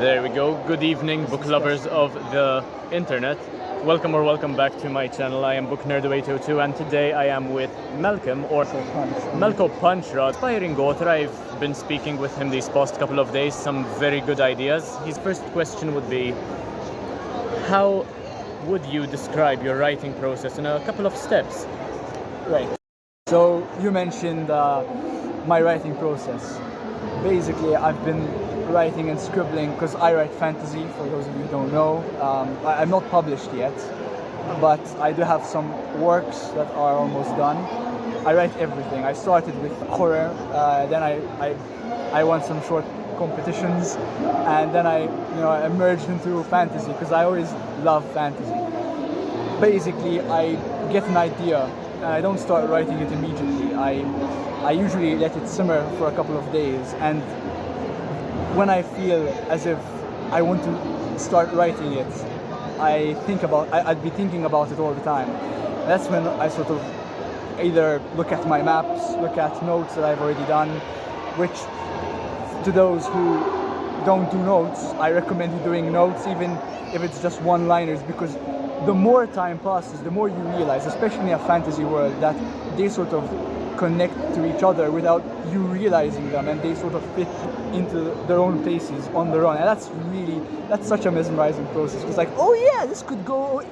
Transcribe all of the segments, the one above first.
There we go. Good evening, book lovers of the internet. Welcome back to my channel. I am Book Nerd 802 and today I am with Malcolm, or Melko Punchra, aspiring author. I've been speaking with him these past couple of days, some very good ideas. His first question would be, how would you describe your writing process in a couple of steps? Right. So you mentioned my writing process. Basically, I've been writing and scribbling because I write fantasy, for those of you who don't know. I'm not published yet, but I do have some works that are almost done. I write everything. I started with horror, then I won some short competitions, and then I emerged into fantasy because I always love fantasy. Basically, I get an idea and I don't start writing it immediately. I usually let it simmer for a couple of days, and when I feel as if I want to start writing it, I'd be thinking about it all the time. That's when I sort of either look at my maps, look at notes that I've already done, which to those who don't do notes, I recommend you doing notes, even if it's just one-liners, because the more time passes, the more you realize, especially in a fantasy world, that they sort of connect to each other without you realizing them, and they sort of fit into their own places on their own. And that's such a mesmerizing process. It's like, oh yeah, this could go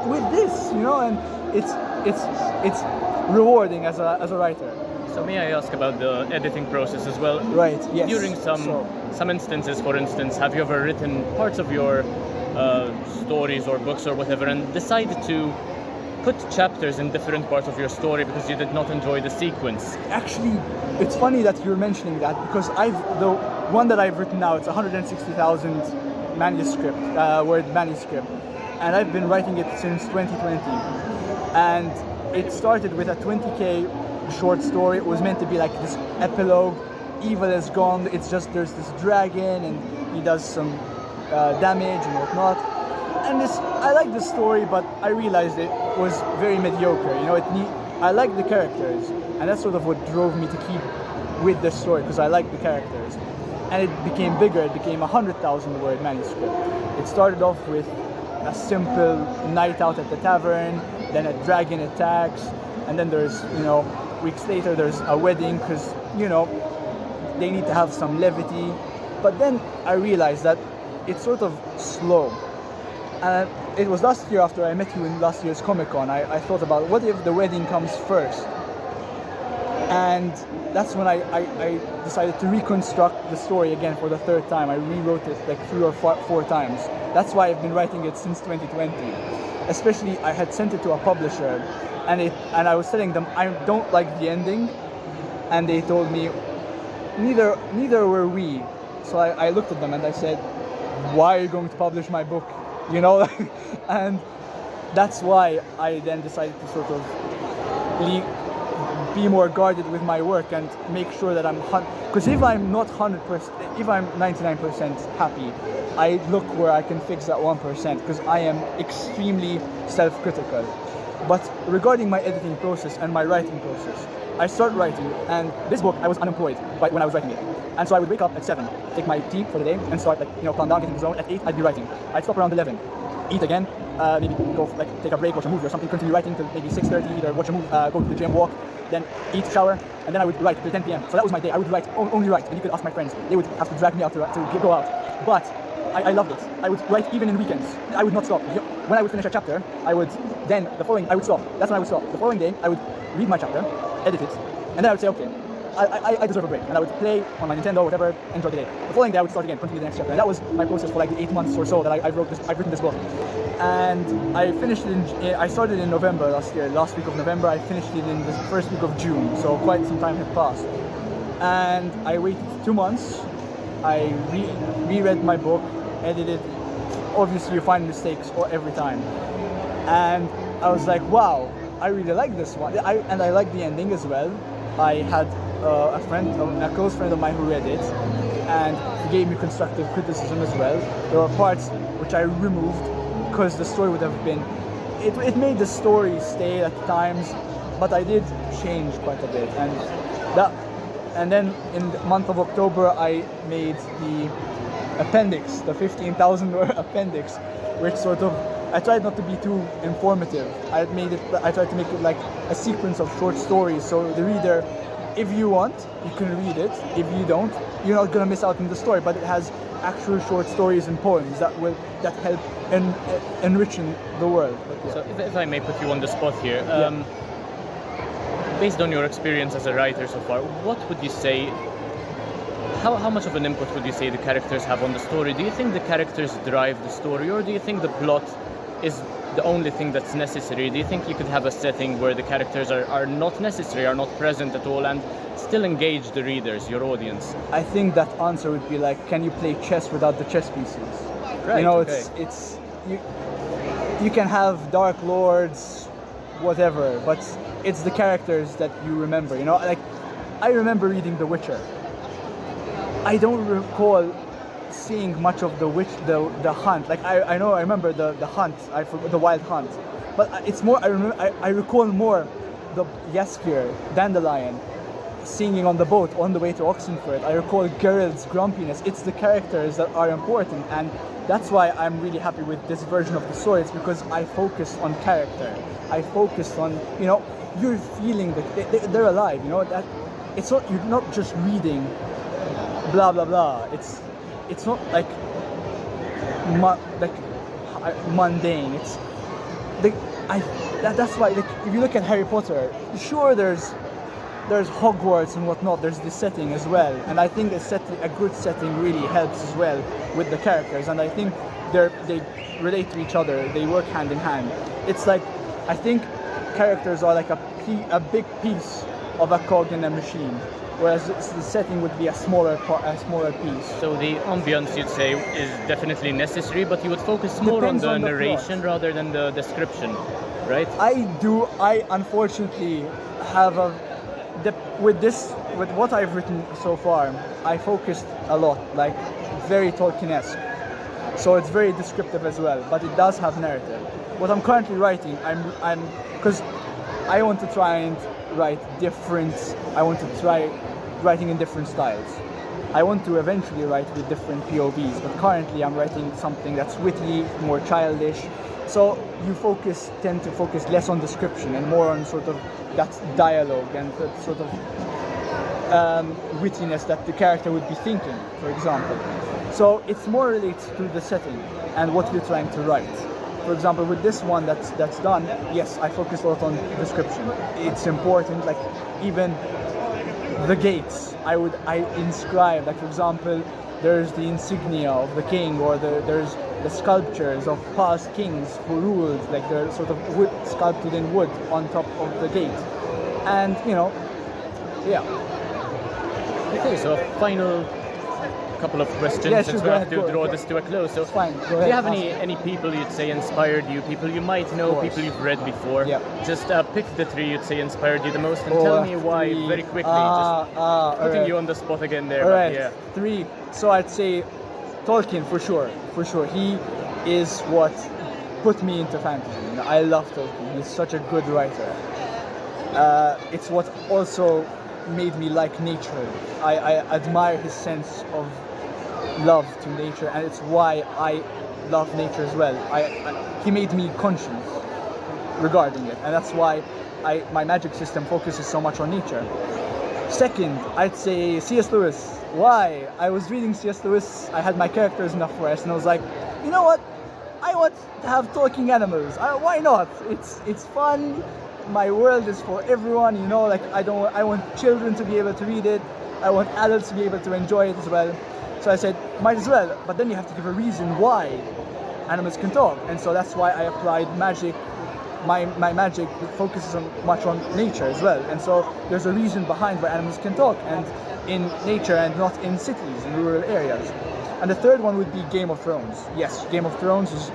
with this, and it's rewarding as a writer. So may I ask about the editing process as well? Right, yes. During some instances, for instance, have you ever written parts of your stories or books or whatever and decided to put chapters in different parts of your story because you did not enjoy the sequence? Actually, it's funny that you're mentioning that, because the one that I've written now, it's 160,000 word manuscript, and I've been writing it since 2020. And it started with a 20k short story. It was meant to be like this epilogue. Evil is gone. It's just there's this dragon and he does some damage and whatnot. And I like the story, but I realized it was very mediocre. I like the characters, and that's sort of what drove me to keep with the story, because I like the characters. And it became bigger. It became 100,000 word manuscript. It started off with a simple night out at the tavern, then a dragon attacks, and then there's, weeks later there's a wedding because, they need to have some levity. But then I realized that it's sort of slow. And it was last year, after I met you in last year's Comic-Con, I thought about, what if the wedding comes first? And that's when I decided to reconstruct the story again for the third time. I rewrote it like 3 or 4 times. That's why I've been writing it since 2020. Especially, I had sent it to a publisher, and I was telling them I don't like the ending, and they told me neither were we. So I looked at them and I said, why are you going to publish my book? And that's why I then decided to sort of be more guarded with my work and make sure that because if I'm not 100%, if I'm 99% happy, I look where I can fix that 1%, because I am extremely self-critical. But regarding my editing process and my writing process, I start writing, and this book I was unemployed when I was writing it. And so I would wake up at 7, take my tea for the day, and start calm down, get in the zone. At 8, I'd be writing. I'd stop around 11, eat again, maybe go take a break, watch a movie or something, continue writing till maybe 6:30, either watch a movie, go to the gym, walk, then eat, shower, and then I would write till 10 p.m. So that was my day. I would write, only write, and you could ask my friends. They would have to drag me out to go out. But I loved it. I would write even in weekends. I would not stop. When I would finish a chapter, I would stop. That's when I would stop. The following day, I would read my chapter, edit it, and then I would say, okay, I deserve a break, and I would play on my Nintendo or whatever, enjoy the day. The following day I would start again, continue the next chapter, and that was my process for like the 8 months or so that I've written this book. And I finished it I started in November last year, last week of November. I finished it in the first week of June, so quite some time had passed. And I waited 2 months. I reread my book, edited. Obviously you find mistakes every time. And I was like, wow, I really like this one. And I like the ending as well. I had a close friend of mine who read it, and he gave me constructive criticism as well. There were parts which I removed because the story would have been, it made the story stay at times, but I did change quite a bit. And then in the month of October I made appendix, the 15,000 word appendix, which sort of, I tried not to be too informative. I tried to make it like a sequence of short stories, so the reader, if you want, you can read it. If you don't, you're not gonna miss out on the story. But it has actual short stories and poems that help enriching the world. Yeah. So if I may put you on the spot here, based on your experience as a writer so far, what would you say? How much of an input would you say the characters have on the story? Do you think the characters drive the story, or do you think the plot is the only thing that's necessary? Do you think you could have a setting where the characters are not necessary, are not present at all, and still engage the readers, your audience? I think that answer would be like, can you play chess without the chess pieces? Right, you know, okay. it's you can have Dark Lords, whatever, but it's the characters that you remember. You know, like I remember reading The Witcher. I don't recall seeing much of the hunt. Like I remember the hunt, the wild hunt, but it's more. I recall more the Jaskier, Dandelion, singing on the boat on the way to Oxenford. I recall Geralt's grumpiness. It's the characters that are important, and that's why I'm really happy with this version of the story. It's because I focused on character. I focused on, you know, you're feeling that they're alive. You know, that it's not, you're not just reading blah blah blah. It's not like mundane. It's that's why, like, if you look at Harry Potter, sure there's Hogwarts and whatnot. There's the setting as well, and I think a good setting really helps as well with the characters. And I think they relate to each other. They work hand in hand. It's like, I think characters are like a big piece of a cog in a machine, whereas the setting would be a smaller piece. So the ambience, you'd say, is definitely necessary, but you would focus more Depends on on the the narration plot. rather than the description, right? I unfortunately have with what I've written so far, I focused a lot, like very Tolkien-esque. So it's very descriptive as well, but it does have narrative. What I'm currently writing, because I want to try and write different. I want to try writing in different styles. I want to eventually write with different POVs, but currently I'm writing something that's witty, more childish. So you tend to focus less on description and more on sort of that dialogue and that sort of wittiness that the character would be thinking, for example. So it's more related to the setting and what you're trying to write. For example, with this one that's done, yes, I focus a lot on description. It's important, like even the gates, I inscribe, like for example, there's the insignia of the king, or there's the sculptures of past kings who ruled, like they're sort of wood, sculpted in wood on top of the gate. And, you know, yeah. Okay, so a final couple of questions, Yeah, since sure, we have go to ahead, draw go this to a close. So It's fine, go do ahead, you have ask. any people you'd say inspired you, people you might know, course. people you've read before? Yeah. Just pick the three you'd say inspired you the most, and tell me why three. very quickly. Just putting alright. you on the spot again there. Alright, But yeah. 3. So I'd say Tolkien for sure. He is what put me into fantasy. You know, I love Tolkien. He's such a good writer. It's what also made me like nature. I admire his sense of love to nature, and it's why I love nature as well. He made me conscious regarding it, and that's why my magic system focuses so much on nature. Second, I'd say C.S. Lewis. Why? I was reading C.S. Lewis, I had my characters in a forest, and I was like, you know what? I want to have talking animals. Why not? It's fun. My world is for everyone, you know, like I want children to be able to read it. I want adults to be able to enjoy it as well. So I said, might as well, but then you have to give a reason why animals can talk. And so that's why I applied magic. My magic focuses much on nature as well. And so there's a reason behind why animals can talk, and in nature and not in cities, in rural areas. And the third one would be Game of Thrones. Yes, Game of Thrones is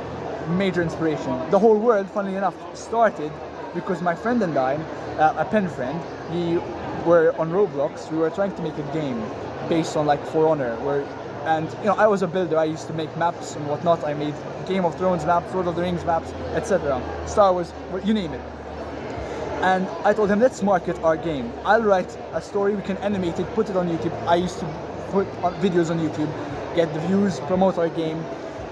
major inspiration. The whole world, funnily enough, started because my friend and I, a pen friend, we were on Roblox. We were trying to make a game based on like For Honor, and you know, I was a builder. I used to make maps and whatnot. I made Game of Thrones maps, Lord of the Rings maps, etc. Star Wars, you name it. And I told him, let's market our game. I'll write a story, we can animate it, put it on YouTube. I used to put videos on YouTube, get the views, promote our game.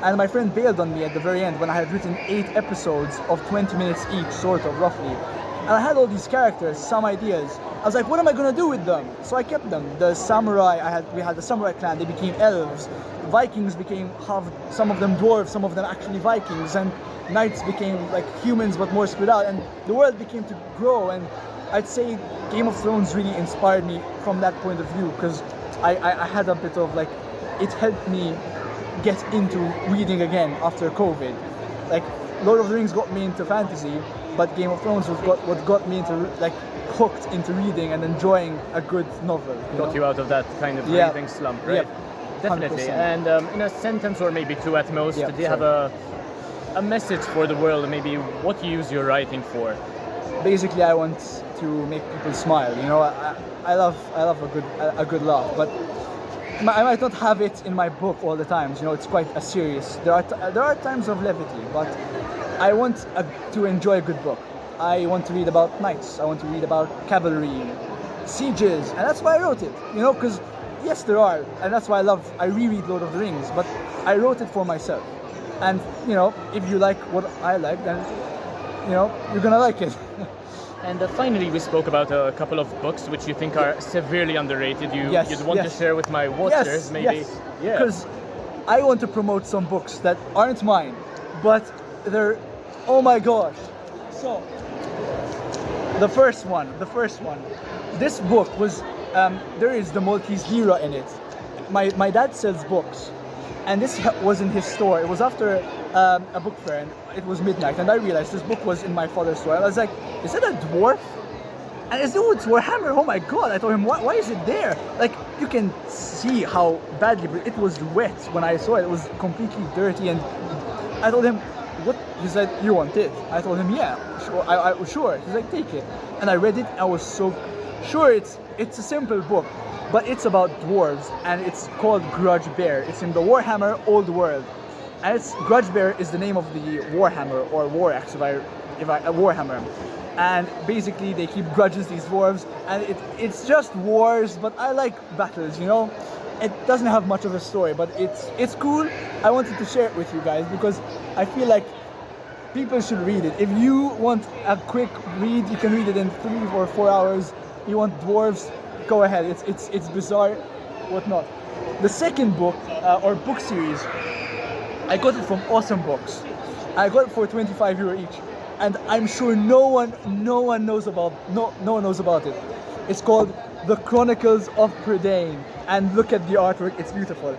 And my friend bailed on me at the very end when I had written 8 episodes of 20 minutes each, sort of, roughly. And I had all these characters, some ideas. I was like, what am I gonna do with them? So I kept them. The samurai, we had the samurai clan, they became elves. Vikings became some of them dwarves, some of them actually Vikings. And knights became like humans but more spread out. And the world became to grow. And I'd say Game of Thrones really inspired me from that point of view, because I had a bit of like, it helped me get into reading again after COVID. Like, Lord of the Rings got me into fantasy, but Game of Thrones was what got me into like hooked into reading and enjoying a good novel. Got you out of that kind of reading slump, right? Yeah, definitely. 100%. And in a sentence or maybe 2 at most, do you have a message for the world, maybe what you use your writing for? Basically, I want to make people smile. You know, I love a good laugh, but I might not have it in my book all the times. You know, it's quite a serious. There are times of levity, but I want to enjoy a good book. I want to read about knights. I want to read about cavalry, sieges, and that's why I wrote it. You know, because yes, there are, and that's why I reread Lord of the Rings. But I wrote it for myself, and you know, if you like what I like, then you know you're gonna like it. And finally, we spoke about a couple of books which you think are severely underrated. You'd want to share with my watchers, maybe? Yes, because I want to promote some books that aren't mine, but they're, oh my gosh. So, the first one. This book was, there is the Maltese Lira in it. My dad sells books, and this was in his store. It was after a book fair, and it was midnight, and I realized this book was in my father's store. I was like, is it a dwarf? And it's Warhammer. Oh my god! I told him, why is it there? Like, you can see how badly it was wet when I saw it. It was completely dirty, and I told him, what? He said, you want it? I told him, yeah, sure. Sure. He's like, take it. And I read it. I was so sure. It's a simple book, but it's about dwarves, and it's called Grudge Bear. It's in the Warhammer Old World, and Grudge Bear is the name of the Warhammer or War Axe, if I Warhammer. And basically they keep grudges, these dwarves, and it's just wars, but I like battles, you know? It doesn't have much of a story, but it's cool. I wanted to share it with you guys because I feel like people should read it. If you want a quick read, you can read it in 3 or 4 hours. You want dwarves, go ahead. It's bizarre, whatnot. The second book, or book series, I got it from Awesome Books. I got it for €25 each. And I'm sure no one knows about it. It's called The Chronicles of Prydain, and look at the artwork, it's beautiful.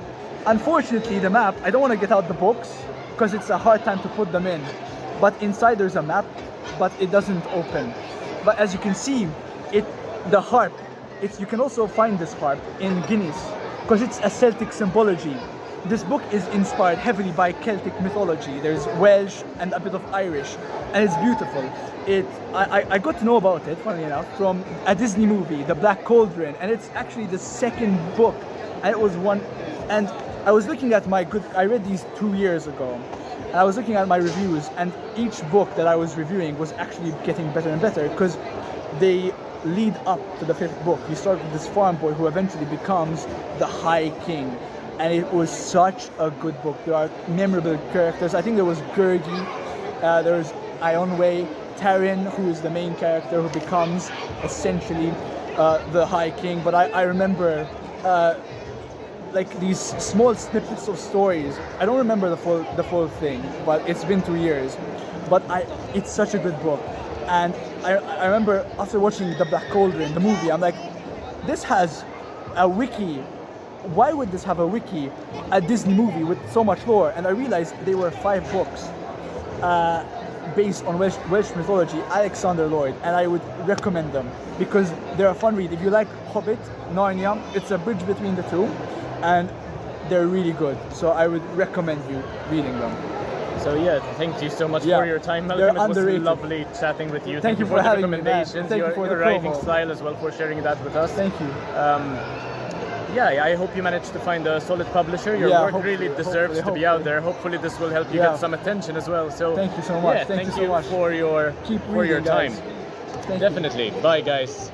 Unfortunately, the map, I don't want to get out the books because it's a hard time to put them in. But inside there's a map, but it doesn't open. But as you can see, the harp, you can also find this harp in Guinness because it's a Celtic symbology. This book is inspired heavily by Celtic mythology. There's Welsh and a bit of Irish, and it's beautiful. I got to know about it, funnily enough, from a Disney movie, The Black Cauldron, and it's actually the second book, and it was one. And I was looking at I read these 2 years ago, and I was looking at my reviews, and each book that I was reviewing was actually getting better and better because they lead up to the 5th book. You start with this farm boy who eventually becomes the High King. And it was such a good book. There are memorable characters. I think there was Gurgi, there was Ionway, Tarin, who is the main character who becomes essentially the High King. But I remember like these small snippets of stories. I don't remember the full thing, but it's been 2 years. But it's such a good book. And I remember after watching The Black Cauldron, the movie, I'm like, this has a wiki. Why would this have a wiki, a Disney movie with so much lore? And I realized they were 5 books based on Welsh mythology, Alexander Lloyd, and I would recommend them because they're a fun read. If you like Hobbit, Narnia, it's a bridge between the two, and they're really good. So I would recommend you reading them. So yeah, thank you so much for your time, Malcolm. It was lovely chatting with you. Thank you for the having recommendations, me, man. Thank you for your the writing promo. style as well, for sharing that with us. Thank you. Yeah, I hope you managed to find a solid publisher. Your work really deserves to be out there. Hopefully this will help you get some attention as well. So thank you so much. Yeah, thank you so much for your time. Keep reading, time. Definitely. Bye guys.